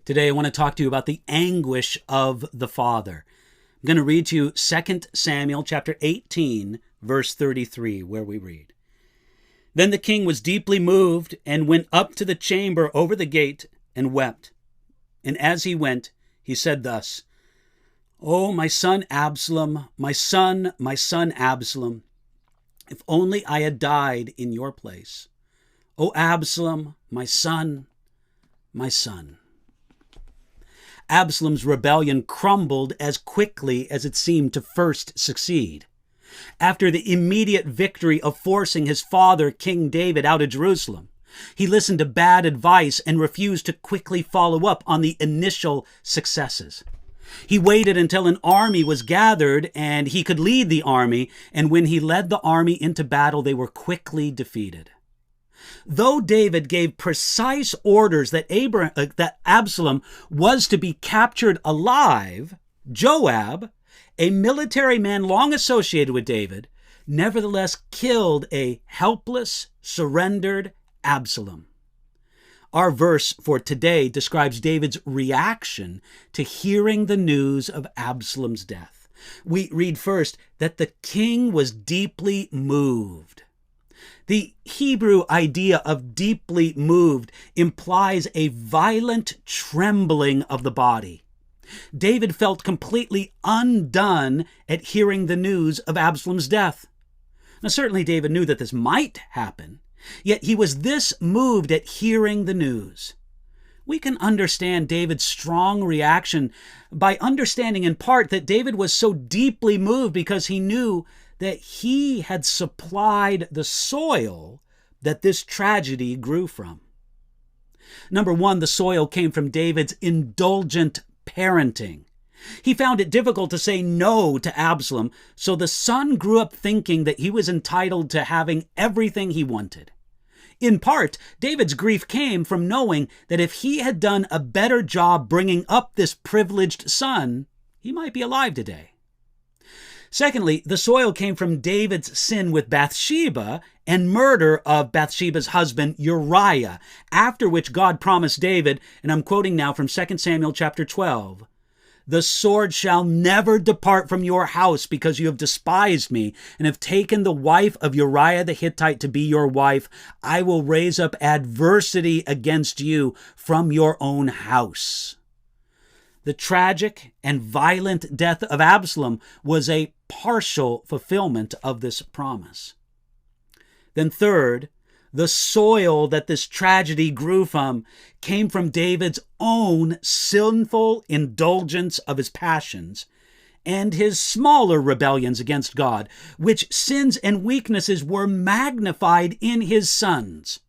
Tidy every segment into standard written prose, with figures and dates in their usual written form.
Today I want to talk to you about the anguish of the father. I'm going to read to you 2 Samuel chapter 18, verse 33, where we read, "Then the king was deeply moved and went up to the chamber over the gate and wept. And as he went, he said thus, 'Oh, my son Absalom, my son Absalom, if only I had died in your place. O Absalom, my son, my son.'" Absalom's rebellion crumbled as quickly as it seemed to first succeed. After the immediate victory of forcing his father, King David, out of Jerusalem, he listened to bad advice and refused to quickly follow up on the initial successes. He waited until an army was gathered and he could lead the army, and when he led the army into battle, they were quickly defeated. Though David gave precise orders that Absalom was to be captured alive, Joab, a military man long associated with David, nevertheless killed a helpless, surrendered Absalom. Our verse for today describes David's reaction to hearing the news of Absalom's death. We read first that the king was deeply moved. The Hebrew idea of deeply moved implies a violent trembling of the body. David felt completely undone at hearing the news of Absalom's death. Now, certainly David knew that this might happen, yet he was this moved at hearing the news. We can understand David's strong reaction by understanding in part that David was so deeply moved because he knew that he had supplied the soil that this tragedy grew from. Number one, the soil came from David's indulgent parenting. He found it difficult to say no to Absalom, so the son grew up thinking that he was entitled to having everything he wanted. In part, David's grief came from knowing that if he had done a better job bringing up this privileged son, he might be alive today. Secondly, the soil came from David's sin with Bathsheba and murder of Bathsheba's husband Uriah, after which God promised David, and I'm quoting now from 2 Samuel chapter 12, "The sword shall never depart from your house because you have despised me and have taken the wife of Uriah the Hittite to be your wife. I will raise up adversity against you from your own house." The tragic and violent death of Absalom was a partial fulfillment of this promise. Then third, the soil that this tragedy grew from came from David's own sinful indulgence of his passions and his smaller rebellions against God, which sins and weaknesses were magnified in his sons.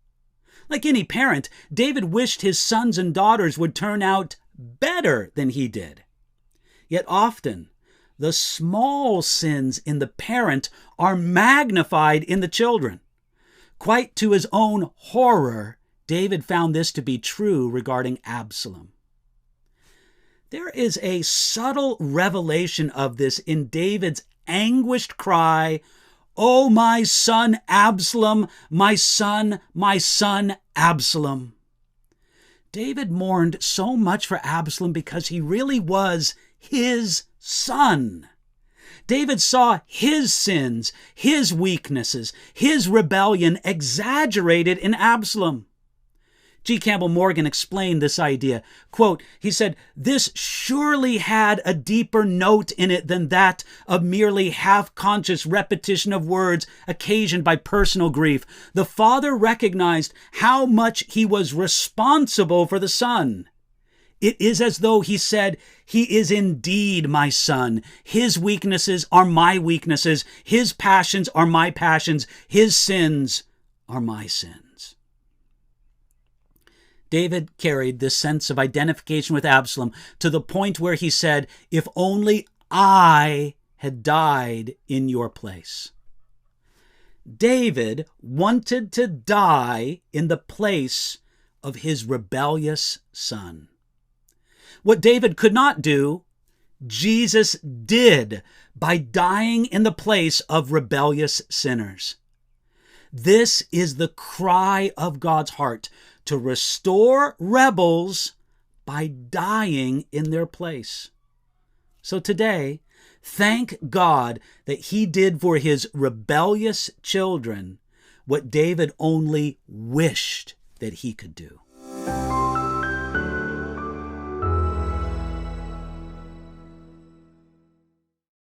Like any parent, David wished his sons and daughters would turn out better than he did. Yet often, the small sins in the parent are magnified in the children. Quite to his own horror, David found this to be true regarding Absalom. There is a subtle revelation of this in David's anguished cry, "Oh, my son Absalom, my son Absalom." David mourned so much for Absalom because he really was his son. David saw his sins, his weaknesses, his rebellion exaggerated in Absalom. G. Campbell Morgan explained this idea. Quote, he said, "This surely had a deeper note in it than that of merely half-conscious repetition of words occasioned by personal grief. The father recognized how much he was responsible for the son. It is as though he said, 'He is indeed my son. His weaknesses are my weaknesses. His passions are my passions. His sins are my sins.'" David carried this sense of identification with Absalom to the point where he said, "If only I had died in your place." David wanted to die in the place of his rebellious son. What David could not do, Jesus did by dying in the place of rebellious sinners. This is the cry of God's heart, to restore rebels by dying in their place. So today, thank God that he did for his rebellious children what David only wished that he could do.